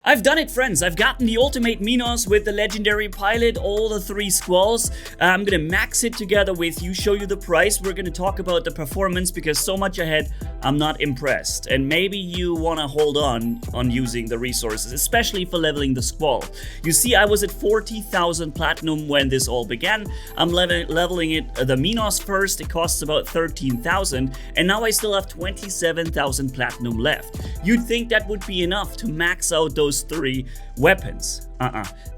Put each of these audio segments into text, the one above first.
I've done it, friends. I've gotten the ultimate Minos with the legendary pilot, all the 3 squalls. I'm gonna max it together with you, show you the price. We're gonna talk about the performance because so much ahead, I'm not impressed. And maybe you wanna hold on using the resources, especially for leveling the squall. You see, I was at 40,000 platinum when this all began. I'm leveling it, the Minos first. It costs about 13,000, and now I still have 27,000 platinum left. You'd think that would be enough to max out those 3 weapons.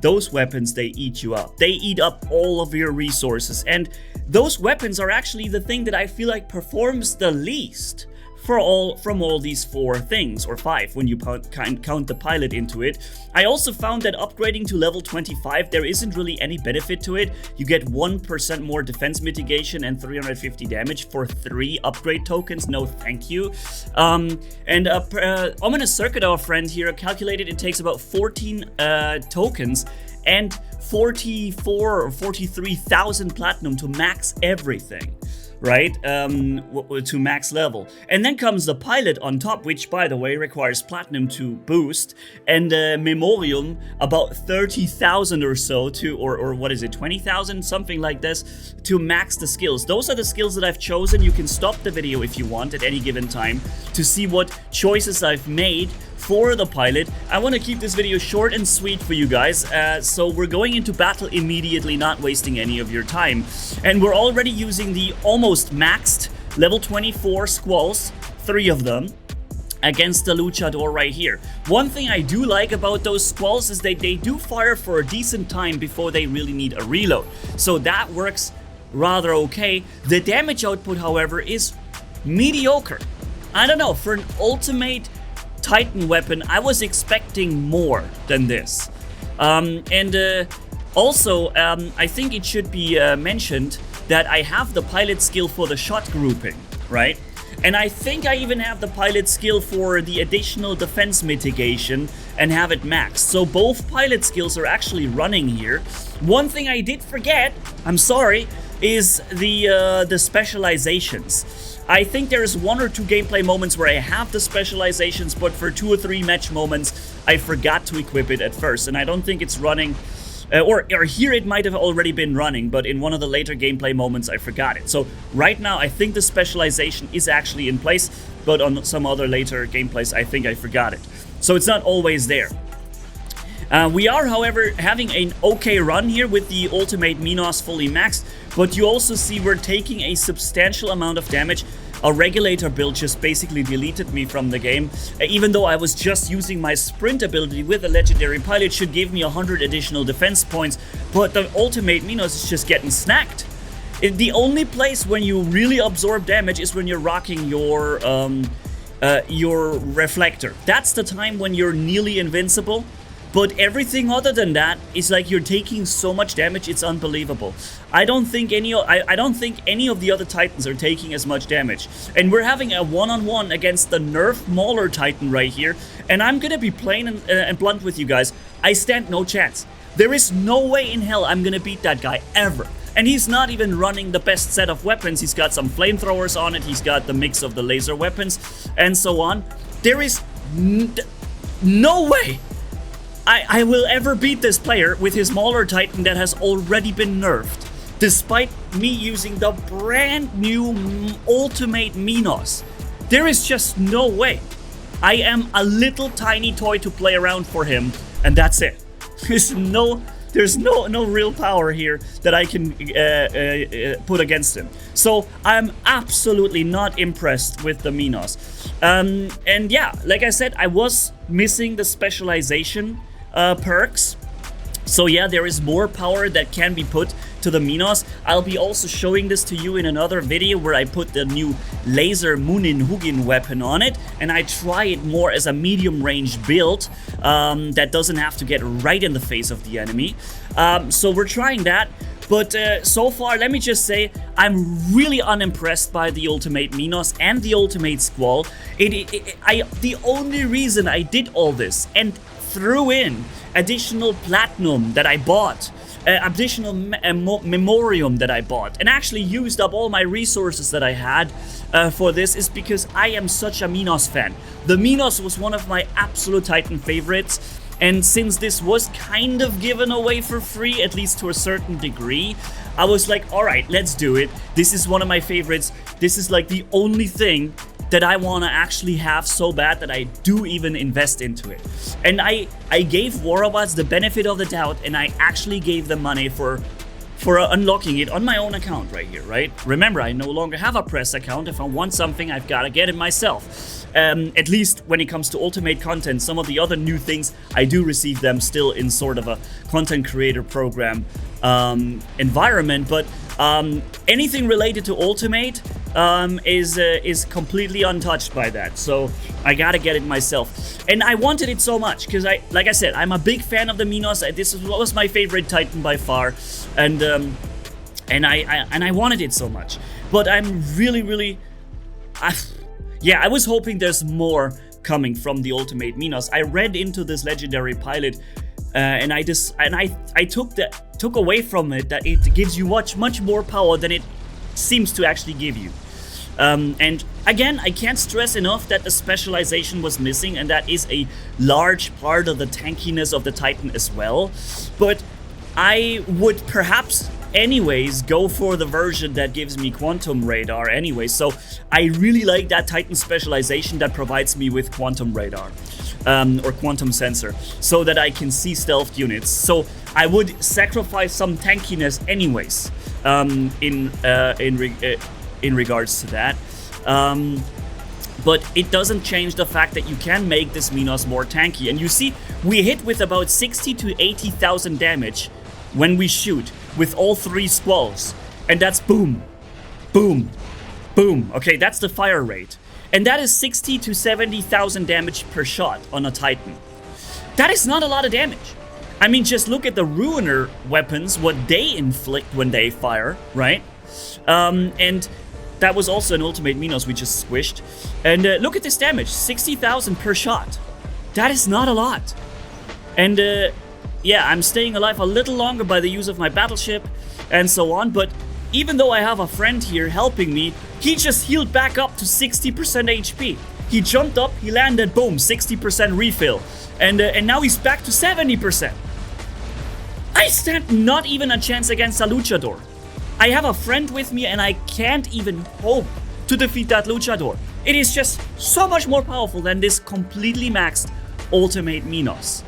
Those weapons, they eat you up. They eat up all of your resources, and those weapons are actually the thing that I feel like performs the least from all these 4 things, or 5 when you count the pilot into it. I also found that upgrading to level 25, there isn't really any benefit to it. You get 1% more defense mitigation and 350 damage for 3 upgrade tokens. No thank you. Ominous Luchador friend here calculated it takes about 14 tokens and 44 or 43,000 platinum to max everything. Right, to max level. And then comes the pilot on top, which by the way requires platinum to boost, and memorium about 30,000 or so to, or what is it, 20,000, something like this, to max the skills. Those are the skills that I've chosen. You can stop the video if you want at any given time to see what choices I've made for the pilot. I want to keep this video short and sweet for you guys, so we're going into battle immediately, not wasting any of your time. And we're already using the almost maxed level 24 squalls, 3 of them, against the Luchador right here. One thing I do like about those squalls is that they do fire for a decent time before they really need a reload. So that works rather okay. The damage output, however, is mediocre. I don't know, for an ultimate Titan weapon, I was expecting more than this. Also, I think it should be mentioned that I have the pilot skill for the shot grouping, right? And I think I even have the pilot skill for the additional defense mitigation and have it maxed. So both pilot skills are actually running here. One thing I did forget, I'm sorry, is the specializations. I think there's 1 or 2 gameplay moments where I have the specializations, but for 2 or 3 match moments, I forgot to equip it at first, and I don't think it's running, or here it might have already been running, but in one of the later gameplay moments, I forgot it. So right now, I think the specialization is actually in place, but on some other later gameplays, I think I forgot it. So it's not always there. We are, however, having an okay run here with the ultimate Minos fully maxed, but you also see we're taking a substantial amount of damage. A regulator build just basically deleted me from the game, even though I was just using my sprint ability with a legendary pilot. Should give me 100 additional defense points, but the ultimate Minos is just getting snacked. The only place when you really absorb damage is when you're rocking your reflector. That's the time when you're nearly invincible. But everything other than that is like you're taking so much damage, it's unbelievable. I don't think any of the other Titans are taking as much damage. And we're having a one-on-one against the nerf Mauler Titan right here. And I'm gonna be plain and blunt with you guys. I stand no chance. There is no way in hell I'm gonna beat that guy, ever. And he's not even running the best set of weapons. He's got some flamethrowers on it, he's got the mix of the laser weapons, and so on. There is no way I will ever beat this player with his Mauler Titan that has already been nerfed, despite me using the brand new ultimate Minos. There is just no way. I am a little tiny toy to play around for him, and that's it. There's no real power here that I can put against him. So I'm absolutely not impressed with the Minos. And yeah, like I said, I was missing the specialization perks. So yeah, there is more power that can be put to the Minos. I'll be also showing this to you in another video where I put the new laser Munin weapon on it, and I try it more as a medium range build that doesn't have to get right in the face of the enemy. So we're trying that. But so far, let me just say, I'm really unimpressed by the ultimate Minos and the ultimate Squall. The only reason I did all this and threw in additional platinum that I bought, additional memorium that I bought, and actually used up all my resources that I had for this is because I am such a Minos fan. The Minos was one of my absolute Titan favorites, And since this was kind of given away for free, at least to a certain degree, I was like, all right, let's do it. This is one of my favorites. This is like the only thing that I want to actually have so bad that I do even invest into it. And I gave Warrobots the benefit of the doubt, and I actually gave them money for unlocking it on my own account right here, right? Remember, I no longer have a press account. If I want something, I've got to get it myself. At least when it comes to ultimate content, some of the other new things, I do receive them still in sort of a content creator program environment, but anything related to ultimate is completely untouched by that. So I gotta get it myself, and I wanted it so much because like I said, I'm a big fan of the Minos. This was my favorite Titan by far, and I wanted it so much. But I'm really, I was hoping there's more coming from the ultimate Minos. I read into this legendary pilot, and I took away from it that it gives you much more power than it seems to actually give you. And again, I can't stress enough that the specialization was missing, and that is a large part of the tankiness of the Titan as well. But I would perhaps anyways go for the version that gives me quantum radar anyway. So I really like that Titan specialization that provides me with quantum radar or quantum sensor, so that I can see stealth units. So I would sacrifice some tankiness anyways in regards to that. But it doesn't change the fact that you can make this Minos more tanky. And you see, we hit with about 60 to 80,000 damage when we shoot with all three squalls. And that's boom, boom, boom. Okay, that's the fire rate. And that is 60 to 70,000 damage per shot on a Titan. That is not a lot of damage. I mean, just look at the Ruiner weapons, what they inflict when they fire, right? And that was also an ultimate Minos we just squished. And look at this damage, 60,000 per shot. That is not a lot. And yeah, I'm staying alive a little longer by the use of my battleship and so on, but even though I have a friend here helping me, he just healed back up to 60% HP. He jumped up, he landed, boom, 60% refill. And now he's back to 70%. I stand not even a chance against a Luchador. I have a friend with me and I can't even hope to defeat that Luchador. It is just so much more powerful than this completely maxed ultimate Minos.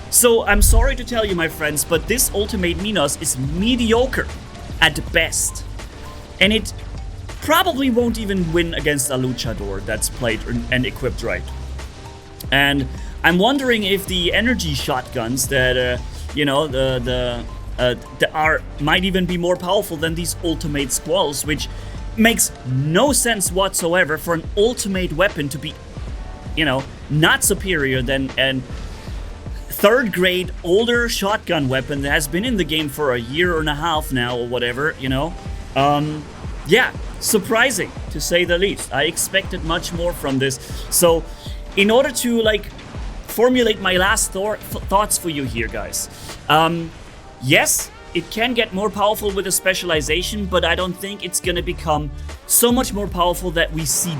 So I'm sorry to tell you, my friends, but this ultimate Minos is mediocre at best. And it probably won't even win against a Luchador that's played and equipped right. And I'm wondering if the energy shotguns that, might even be more powerful than these ultimate squalls, which makes no sense whatsoever for an ultimate weapon to be, not superior than an third grade older shotgun weapon that has been in the game for a year and a half now or whatever, yeah, surprising to say the least. I expected much more from this. So in order to formulate my last thoughts for you here, guys, yes, it can get more powerful with a specialization, but I don't think it's gonna become so much more powerful that we see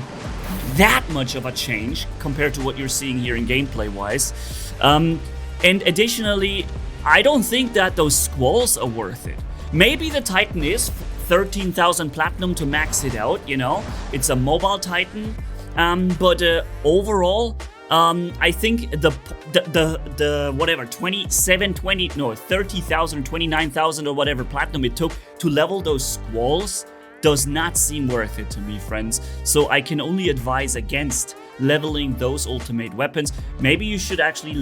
that much of a change compared to what you're seeing here in gameplay wise. And additionally, I don't think that those squalls are worth it. Maybe the Titan is 13,000 platinum to max it out, it's a mobile Titan, but overall, I think the whatever 30,000, 29,000 or whatever platinum it took to level those squalls does not seem worth it to me, friends. So I can only advise against leveling those ultimate weapons. Maybe you should actually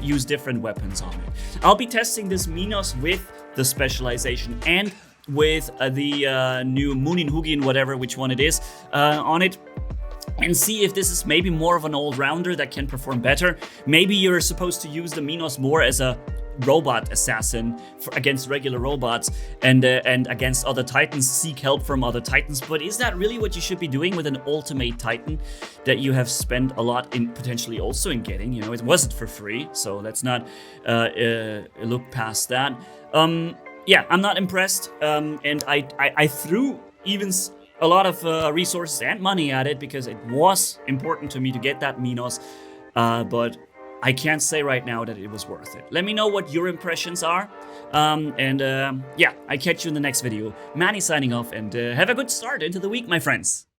use different weapons on it. I'll be testing this Minos with the specialization and with the new Munin Hugin, whatever, which one it is, on it. And see if this is maybe more of an all-rounder that can perform better. Maybe you're supposed to use the Minos more as a robot assassin against regular robots and against other Titans, seek help from other Titans. But is that really what you should be doing with an ultimate Titan that you have spent a lot in potentially also in getting? It wasn't for free, so let's not look past that. Yeah, I'm not impressed, and I threw even a lot of resources and money at it because it was important to me to get that Minos, but I can't say right now that it was worth it. Let me know what your impressions are. Yeah, I catch you in the next video. Manni signing off, and have a good start into the week, my friends.